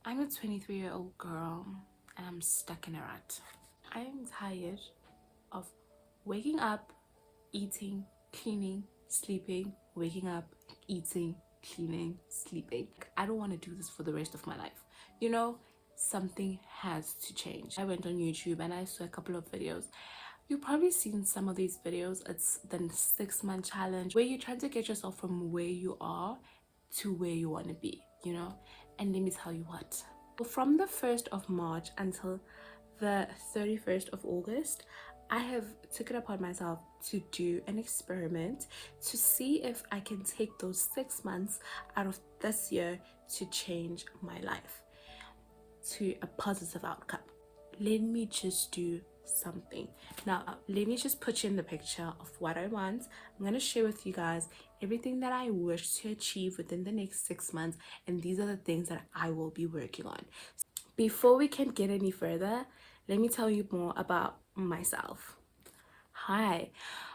I'm a 23-year-old girl and I'm stuck in a rut. I'm tired of waking up, eating, cleaning, sleeping, waking up, eating, cleaning, sleeping. I don't want to do this for the rest of my life. You know, something has to change. I went on YouTube and I saw a couple of videos. You've probably seen some of these videos. It's the 6-month challenge where you're trying to get yourself from where you are to where you want to be, you know? And let me tell you what. From the 1st of March until the 31st of August, I have took it upon myself to do an experiment to see if I can take those 6 months out of this year to change my life to a positive outcome. Let me just do something. Now, let me just put you in the picture of what I want. I'm going to share with you guys everything that I wish to achieve within the next 6 months, and these are the things that I will be working on. Before we can get any further, let me tell you more about myself. Hi,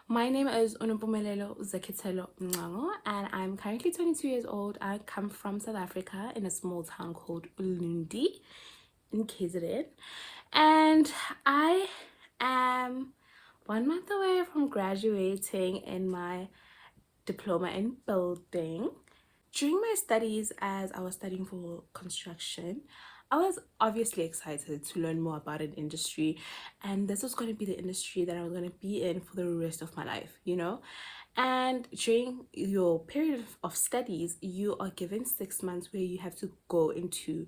my name is Unumpumelelo Zeketelo Mngango, and I'm currently 22 years old. I come from South Africa in a small town called Ulundi in KZN, and I am 1 month away from graduating in my diploma in building. During my studies, as I was studying for construction, I was obviously excited to learn more about an industry, and this was going to be the industry that I was going to be in for the rest of my life, you know. And during your period of studies, you are given 6 months where you have to go into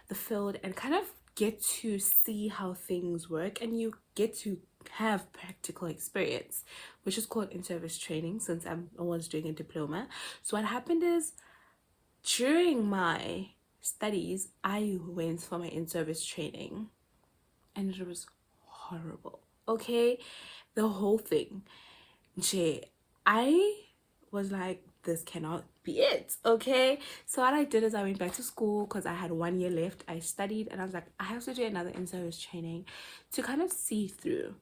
the field and kind of get to see how things work, and you get to have practical experience, which is called in-service training, since I was doing a diploma. So what happened is, during my studies, I went for my in-service training and it was horrible. Okay, the whole thing. I was like, this cannot be it. Okay, so what I did is I went back to school because I had 1 year left. I studied and I was like, I have to do another in-service training to kind of see through,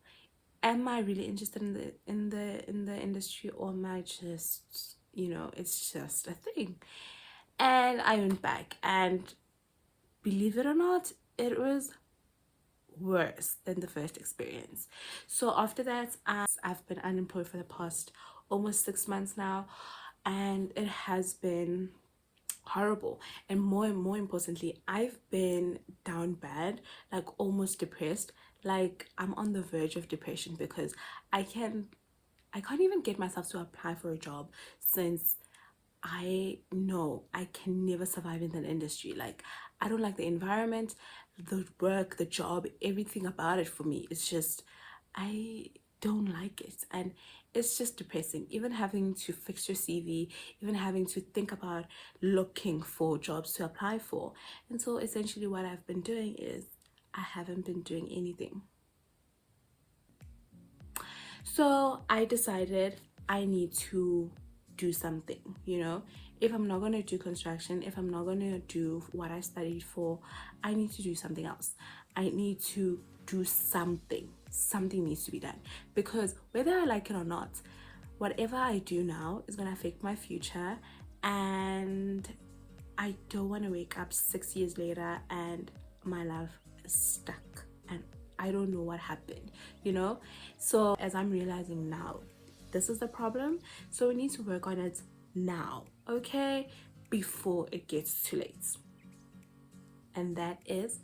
am I really interested in the industry, or am I just, you know, it's just a thing. And I went back, and believe it or not, it was worse than the first experience. So after that, I've been unemployed for the past almost 6 months now, and it has been horrible. And more importantly, I've been down bad, like almost depressed. Like, I'm on the verge of depression because I can't even get myself to apply for a job, since I know I can never survive in that industry. Like, I don't like the environment, the work, the job, everything about it for me. It's just, I don't like it. And it's just depressing. Even having to fix your CV, even having to think about looking for jobs to apply for. And so essentially what I've been doing is I haven't been doing anything. So I decided I need to do something, you know. If I'm not going to do construction, if I'm not going to do what I studied for, I need to do something else. I need to do something. Something needs to be done, because whether I like it or not, whatever I do now is going to affect my future, and I don't want to wake up 6 years later and my life is stuck and I don't know what happened, you know. So as I'm realizing now, this is the problem, so we need to work on it now, okay, before it gets too late. And that is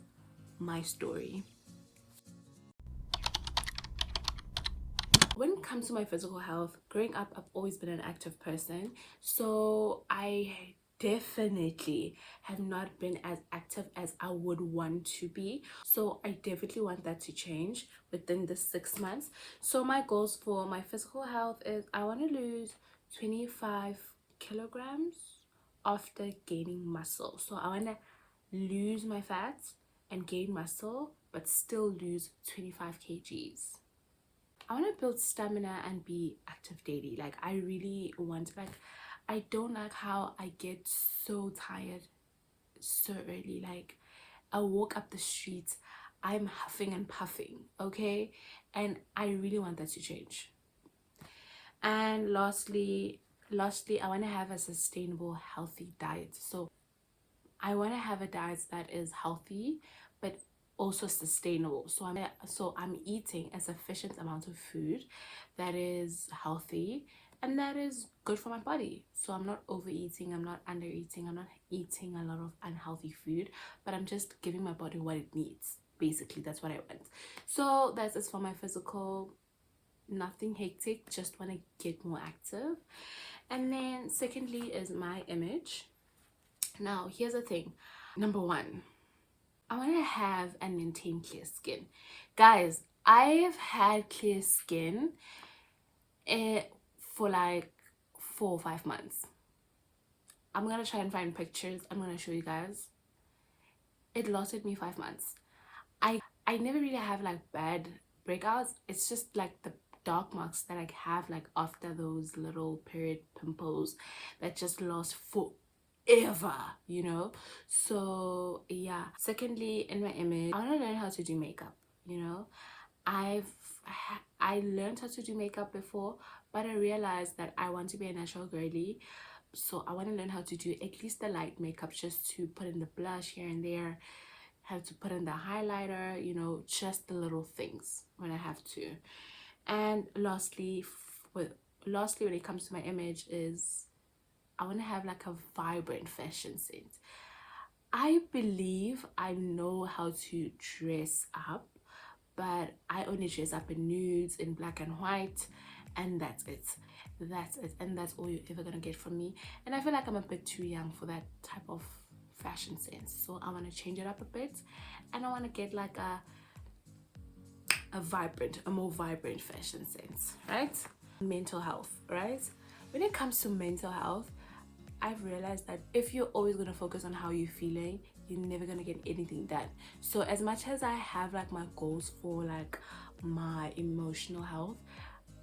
my story. When it comes to my physical health, growing up, I've always been an active person, so I definitely have not been as active as I would want to be. So I definitely want that to change within the 6 months. So my goals for my physical health is I want to lose 25 kilograms after gaining muscle. So I want to lose my fat and gain muscle, but still lose 25 kgs. I want to build stamina and be active daily. Like, I really want, like, I don't like how I get so tired so early. Like, I walk up the street, I'm huffing and puffing, okay? And I really want that to change. And lastly, I want to have a sustainable, healthy diet. So I want to have a diet that is healthy but also sustainable. So I'm eating a sufficient amount of food that is healthy and that is good for my body. So I'm not overeating, I'm not undereating, I'm not eating a lot of unhealthy food, but I'm just giving my body what it needs. Basically, that's what I want. So that's it for my physical. Nothing hectic, just want to get more active. And then secondly is my image. Now here's the thing. Number one, I want to have and maintain clear skin. Guys, I've had clear skin for like 4 or 5 months. I'm gonna try and find pictures. I'm gonna show you guys. It lasted me 5 months. I never really have like bad breakouts. It's just like the dark marks that I have like after those little period pimples that just last forever, you know. So yeah. Secondly, in my image, I want to learn how to do makeup, you know. I learned how to do makeup before, but I realized that I want to be a natural girly. So I want to learn how to do at least the light makeup, just to put in the blush here and there, have to put in the highlighter, you know, just the little things when I have to. And lastly, when it comes to my image, is I want to have like a vibrant fashion sense. I believe I know how to dress up, but I only dress up in nudes, in black and white, and that's it. That's it, and that's all you're ever gonna get from me. And I feel like I'm a bit too young for that type of fashion sense, so I want to change it up a bit, and I want to get like a more vibrant fashion sense, right? Mental health, right? When it comes to mental health, I've realized that if you're always going to focus on how you're feeling, you're never going to get anything done. So as much as I have like my goals for like my emotional health,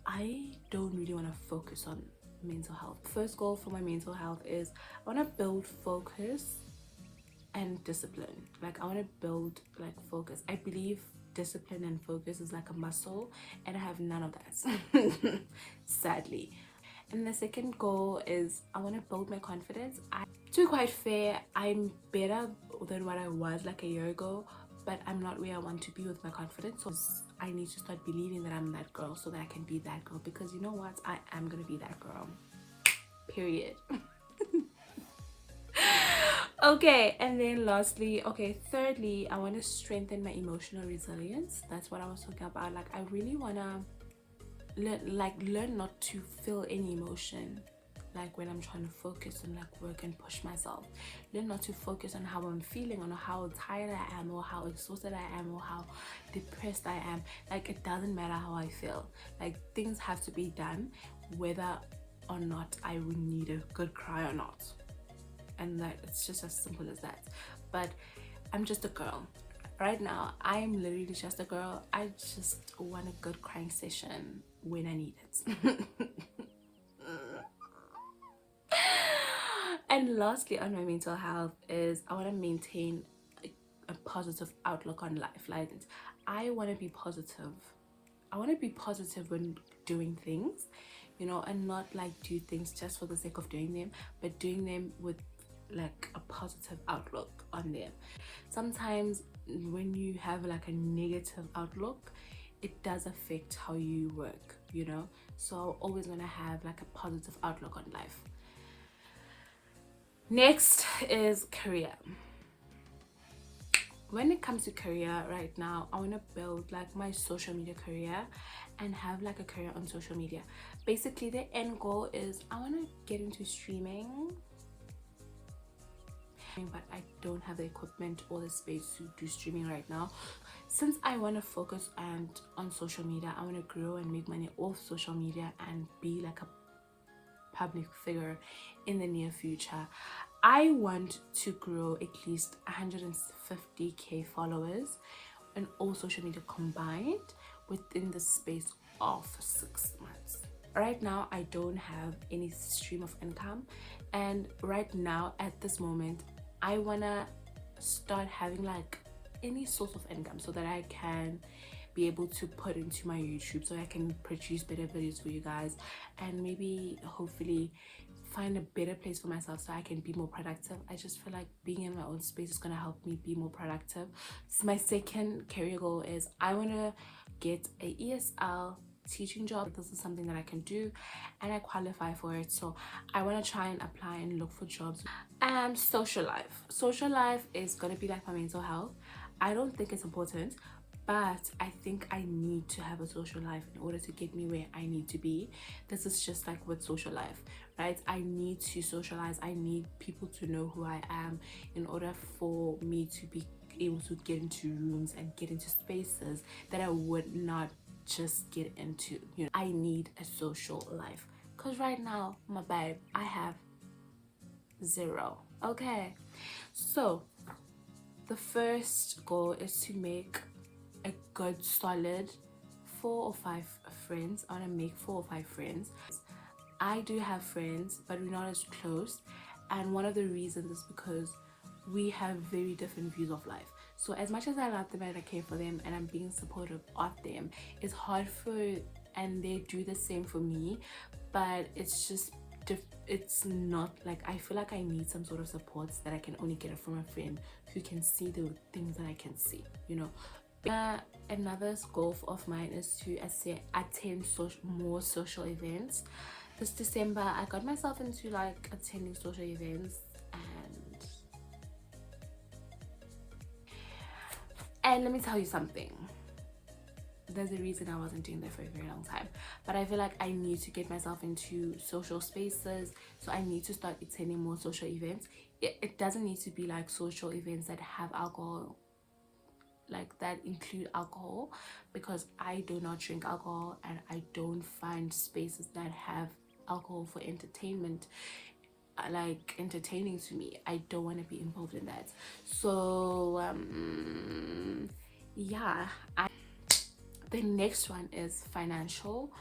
I don't really want to focus on mental health. First goal for my mental health is I want to build focus and discipline. Like I want to build like focus. I believe discipline and focus is like a muscle, and I have none of that sadly. And the second goal is I want to build my confidence. To be quite fair, I'm better than what I was like a year ago, but I'm not where I want to be with my confidence. So I need to start believing that I'm that girl so that I can be that girl, because you know what, I am gonna be that girl, period. Okay, and then lastly, thirdly, I want to strengthen my emotional resilience. That's what I was talking about. Like I really want to learn not to feel any emotion, like when I'm trying to focus and like work and push myself. Learn not to focus on how I'm feeling, on how tired I am, or how exhausted I am, or how depressed I am. Like it doesn't matter how I feel. Like things have to be done whether or not I would need a good cry or not, and that it's just as simple as that. But I'm just a girl right now. I'm literally just a girl. I just want a good crying session when I need it. And lastly, on my mental health, is I want to maintain a positive outlook on life. Like I want to be positive. I want to be positive when doing things, you know, and not like do things just for the sake of doing them, but doing them with like a positive outlook on them. Sometimes when you have like a negative outlook, it does affect how you work, you know. So always want to have like a positive outlook on life. Next is career. When it comes to career right now, I want to build like my social media career and have like a career on social media. Basically the end goal is I want to get into streaming, but I don't have the equipment or the space to do streaming right now. Since I want to focus on social media, I want to grow and make money off social media and be like a public figure in the near future. I want to grow at least 150k followers on all social media combined within the space of 6 months. Right now I don't have any stream of income, and right now at this moment I wanna start having like any source of income so that I can be able to put into my YouTube, so I can produce better videos for you guys, and maybe hopefully find a better place for myself so I can be more productive. I just feel like being in my own space is going to help me be more productive. So my second career goal is I want to get a ESL teaching job. This is something that I can do and I qualify for it, so I want to try and apply and look for jobs. And social life is going to be like my mental health. I don't think it's important, but I think I need to have a social life in order to get me where I need to be. This is just like with social life, right? I need to socialize. I need people to know who I am in order for me to be able to get into rooms and get into spaces that I would not just get into. You know, I need a social life, because right now, my babe, I have zero. Okay, so the first goal is to make a good solid 4 or 5 friends. I want to make 4 or 5 friends. I do have friends, but we're not as close, and one of the reasons is because we have very different views of life. So as much as I love them and I care for them and I'm being supportive of them, it's hard for, and they do the same for me, but it's just it's not like, I feel like I need some sort of support that I can only get from a friend who can see the things that I can see, you know. Another goal of mine is to attend more social events. This December I got myself into like attending social events, and let me tell you something, there's a reason I wasn't doing that for a very long time, but I feel like I need to get myself into social spaces, so I need to start attending more social events. It doesn't need to be like social events that have alcohol, like that include alcohol, because I do not drink alcohol and I don't find spaces that have alcohol for entertainment like entertaining to me. I don't want to be involved in that. So yeah, the next one is financial.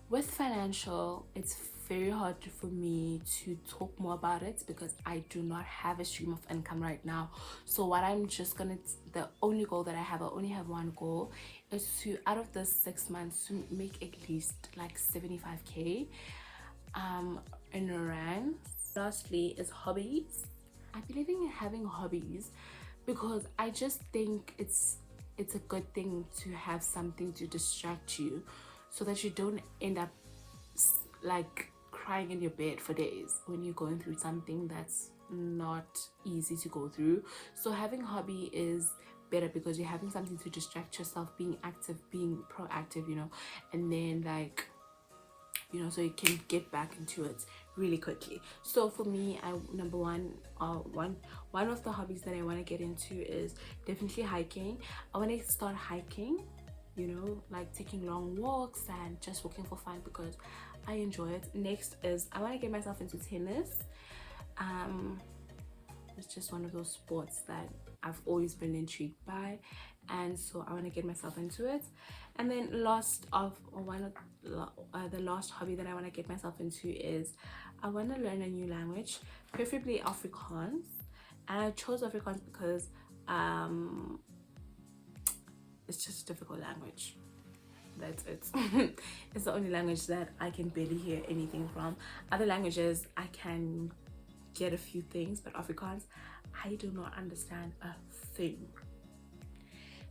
With financial, it's very hard for me to talk more about it because I do not have a stream of income right now. So what I'm just gonna, the only goal that I only have one goal, is to, out of the 6 months, to make at least like 75k in rand. Lastly is hobbies. I believe in having hobbies because I just think it's a good thing to have something to distract you, so that you don't end up like crying in your bed for days when you're going through something that's not easy to go through. So having hobby is better because you're having something to distract yourself, being active, being proactive, you know, and then like, you know, so you can get back into it really quickly. So for me, number one of the hobbies that I want to get into is definitely hiking. I want to start hiking, you know, like taking long walks and just walking for fun because I enjoy it. Next is I want to get myself into tennis. It's just one of those sports that I've always been intrigued by, and so I want to get myself into it. And then the last hobby that I want to get myself into is I want to learn a new language, preferably Afrikaans. And I chose Afrikaans because it's just a difficult language. That's it. It's the only language that I can barely hear anything from. Other languages I can get a few things, but Afrikaans I do not understand a thing.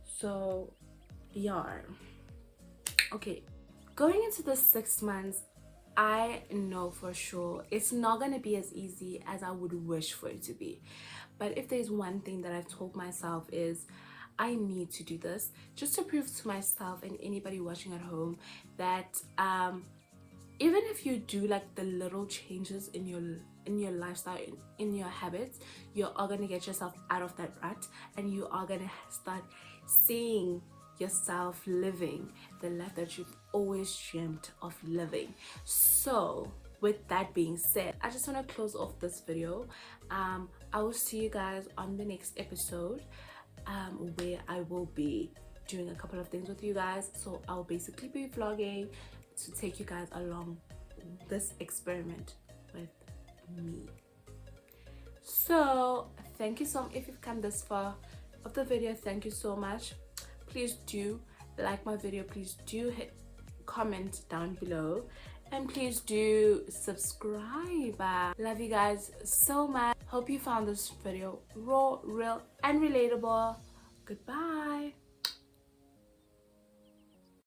So yeah, okay, going into the 6 months, I know for sure it's not going to be as easy as I would wish for it to be. But if there's one thing that I've told myself is I need to do this just to prove to myself and anybody watching at home that even if you do like the little changes in your lifestyle, in your habits, you are going to get yourself out of that rut, and you are going to start seeing yourself living the life that you've always dreamt of living. So with that being said, I just want to close off this video. I will see you guys on the next episode, where I will be doing a couple of things with you guys. So I'll basically be vlogging to take you guys along this experiment with me. So thank you so much. If you've come this far of the video, thank you so much. Please do like my video, please do hit comment down below, and please do subscribe. Love you guys so much. Hope you found this video raw, real, and relatable. Goodbye.